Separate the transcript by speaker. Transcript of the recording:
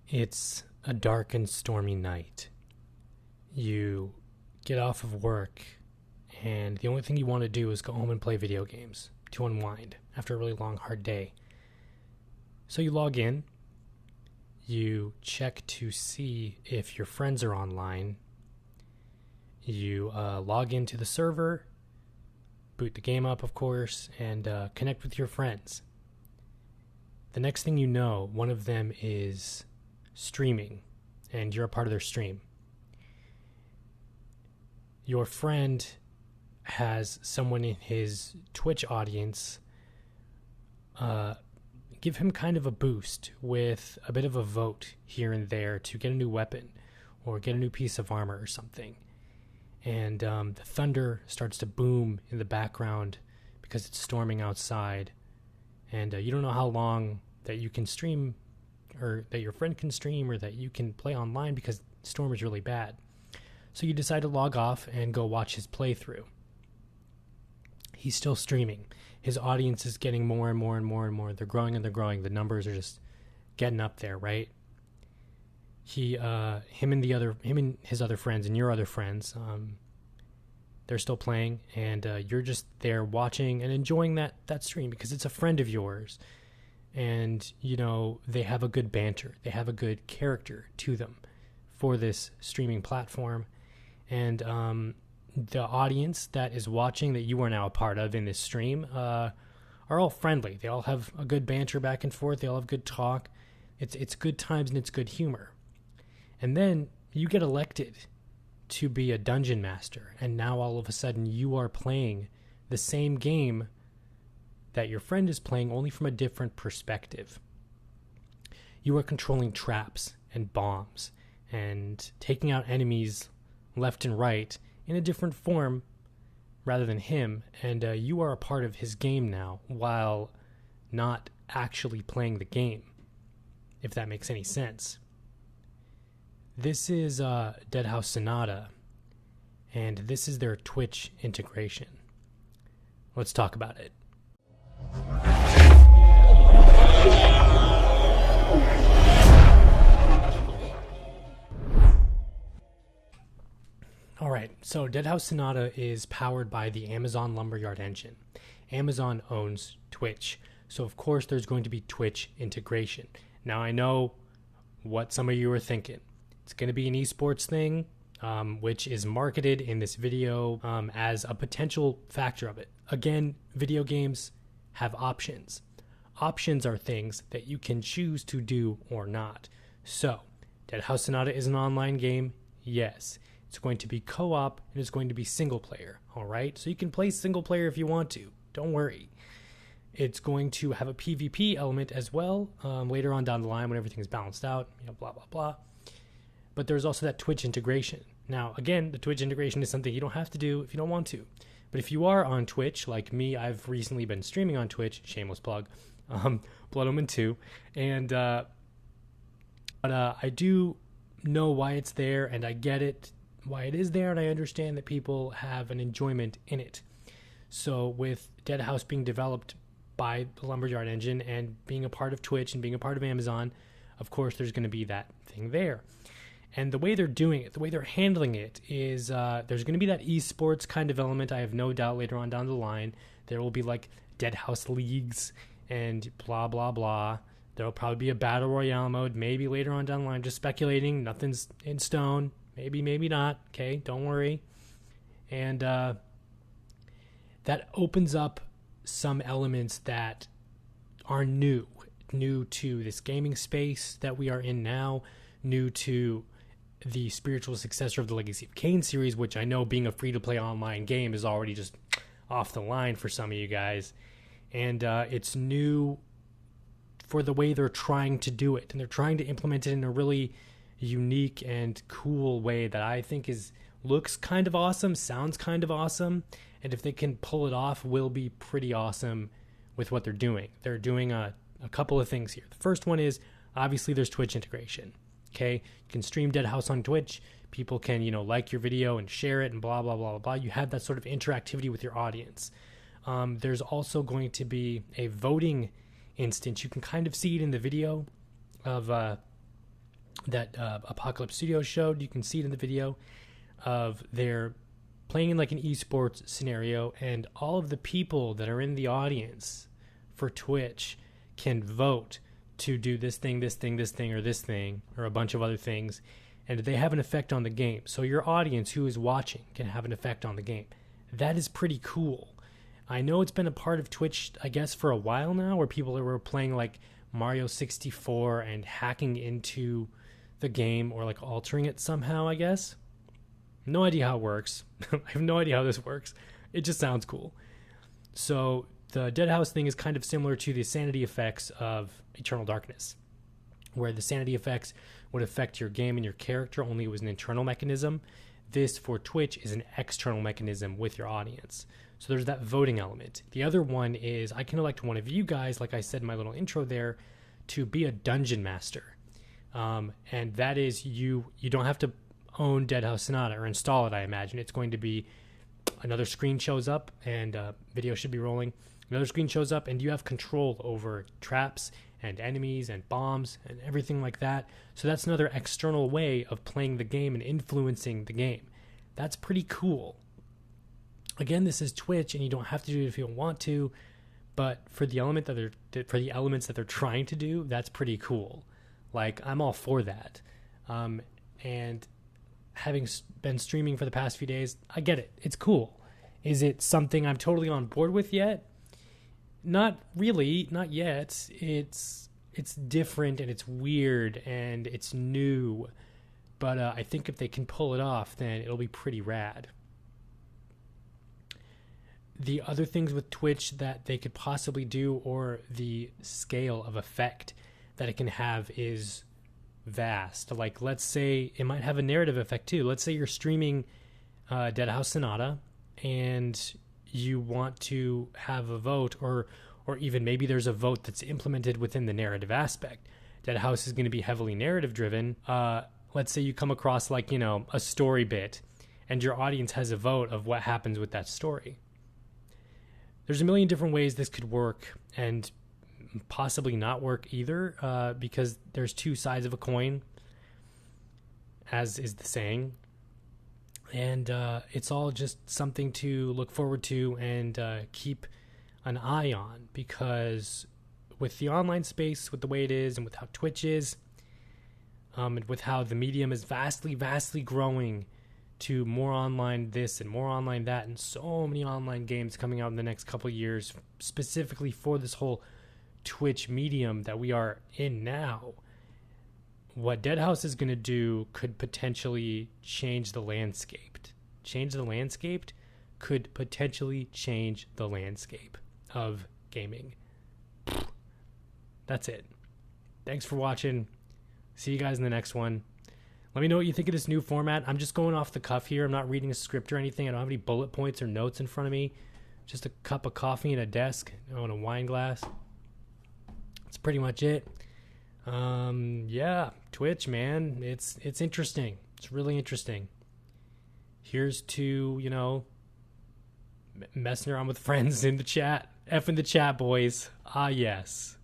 Speaker 1: It's a dark and stormy night. You get off of work, and the only thing you want to do is go home and play video games to unwind after a really long, hard day. So you log in, you check to see if your friends are online, you log into the server, boot the game up, of course, and connect with your friends. The next thing you know, one of them is streaming, and you're a part of their stream. Your friend has someone in his Twitch audience give him kind of a boost with a bit of a vote here and there to get a new weapon or get a new piece of armor or something. And the thunder starts to boom in the background because it's storming outside. And you don't know how long that you can stream, or that your friend can stream, or that you can play online because the storm is really bad. So you decide to log off and go watch his playthrough. He's still streaming. His audience is getting more and more and more and more. They're growing and they're growing. The numbers are just getting up there, right? Him and his other friends and your other friends, they're still playing, and you're just there watching and enjoying that stream because it's a friend of yours. And, you know, they have a good banter. They have a good character to them for this streaming platform. And the audience that is watching, that you are now a part of in this stream, are all friendly. They all have a good banter back and forth. They all have good talk. It's good times and it's good humor. And then you get elected to be a dungeon master. And now all of a sudden you are playing the same game that your friend is playing, only from a different perspective. You are controlling traps and bombs and taking out enemies left and right in a different form rather than him. And you are a part of his game now while not actually playing the game, if that makes any sense. This is Deadhaus Sonata, and this is their Twitch integration. Let's talk about it. Alright, so Deadhaus Sonata is powered by the Amazon Lumberyard engine. Amazon owns Twitch, so of course there's going to be Twitch integration. Now I know what some of you are thinking. It's going to be an esports thing, which is marketed in this video as a potential factor of it. Again, video games have options. Options are things that you can choose to do or not. So, Deadhaus Sonata is an online game, yes. It's going to be co-op, and it's going to be single player, all right? So you can play single player if you want to. Don't worry. It's going to have a PvP element as well later on down the line when everything's balanced out, blah, blah, blah. But there's also that Twitch integration. Now, again, the Twitch integration is something you don't have to do if you don't want to. But if you are on Twitch, like me, I've recently been streaming on Twitch, shameless plug, Blood Omen 2, and but I do know why it's there, and I get it, why it is there, and I understand that people have an enjoyment in it. So with Deadhaus being developed by the Lumberyard engine and being a part of Twitch and being a part of Amazon, of course there's going to be that thing there. And the way they're doing it, the way they're handling it is there's going to be that esports kind of element. I have no doubt later on down the line there will be like Deadhaus leagues and blah, blah, blah. There will probably be a battle royale mode, maybe later on down the line. Just speculating. Nothing's in stone. Maybe, maybe not. Okay, don't worry. And that opens up some elements that are new to this gaming space that we are in now, new to the spiritual successor of the Legacy of Kain series, which I know, being a free-to-play online game, is already just off the line for some of you guys. And it's new for the way they're trying to do it. And they're trying to implement it in a really unique and cool way that I think looks kind of awesome, sounds kind of awesome. And if they can pull it off, will be pretty awesome with what they're doing. They're doing a couple of things here. The first one is, obviously, there's Twitch integration. Okay, you can stream Deadhaus on Twitch. People can, like your video and share it and blah, blah, blah, blah, blah. You have that sort of interactivity with your audience. There's also going to be a voting instance. You can kind of see it in the video of that Apocalypse Studios showed. You can see it in the video of they're playing in like an esports scenario, and all of the people that are in the audience for Twitch can vote to do this thing, or this thing, or a bunch of other things, and they have an effect on the game. So your audience who is watching can have an effect on the game. That is pretty cool. I know it's been a part of Twitch, I guess, for a while now, where people were playing like Mario 64 and hacking into the game or like altering it somehow, I guess. No idea how it works. I have no idea how this works. It just sounds cool. So the Deadhaus thing is kind of similar to the sanity effects of Eternal Darkness, where the sanity effects would affect your game and your character, only it was an internal mechanism. This, for Twitch, is an external mechanism with your audience. So there's that voting element. The other one is I can elect one of you guys, like I said in my little intro there, to be a dungeon master. And that is you don't have to own Deadhaus Sonata or install it, I imagine. It's going to be another screen shows up, and video should be rolling. Another screen shows up, and you have control over traps and enemies and bombs and everything like that. So that's another external way of playing the game and influencing the game. That's pretty cool. Again, this is Twitch, and you don't have to do it if you don't want to, but for the elements that they're trying to do, that's pretty cool. Like, I'm all for that. And having been streaming for the past few days, I get it. It's cool. Is it something I'm totally on board with yet? Not really, not yet. It's different and it's weird and it's new. But I think if they can pull it off, then it'll be pretty rad. The other things with Twitch that they could possibly do, or the scale of effect that it can have, is vast. Like, let's say it might have a narrative effect too. Let's say you're streaming Deadhaus Sonata and you want to have a vote, or even maybe there's a vote that's implemented within the narrative aspect. Deadhaus is going to be heavily narrative driven. Let's say you come across like, a story bit and your audience has a vote of what happens with that story. There's a million different ways this could work, and possibly not work either, because there's two sides of a coin, as is the saying. And it's all just something to look forward to and keep an eye on, because with the online space, with the way it is, and with how Twitch is, and with how the medium is vastly growing to more online this and more online that, and so many online games coming out in the next couple of years, specifically for this whole Twitch medium that we are in now. What Deadhaus is going to do could potentially change the landscape. Could potentially change the landscape of gaming. That's it. Thanks for watching. See you guys in the next one. Let me know what you think of this new format. I'm just going off the cuff here. I'm not reading a script or anything. I don't have any bullet points or notes in front of me. Just a cup of coffee and a desk and a wine glass. That's pretty much it. Yeah, Twitch, man. It's interesting. It's really interesting. Here's to, messing around with friends in the chat. F in the chat, boys. Ah, yes.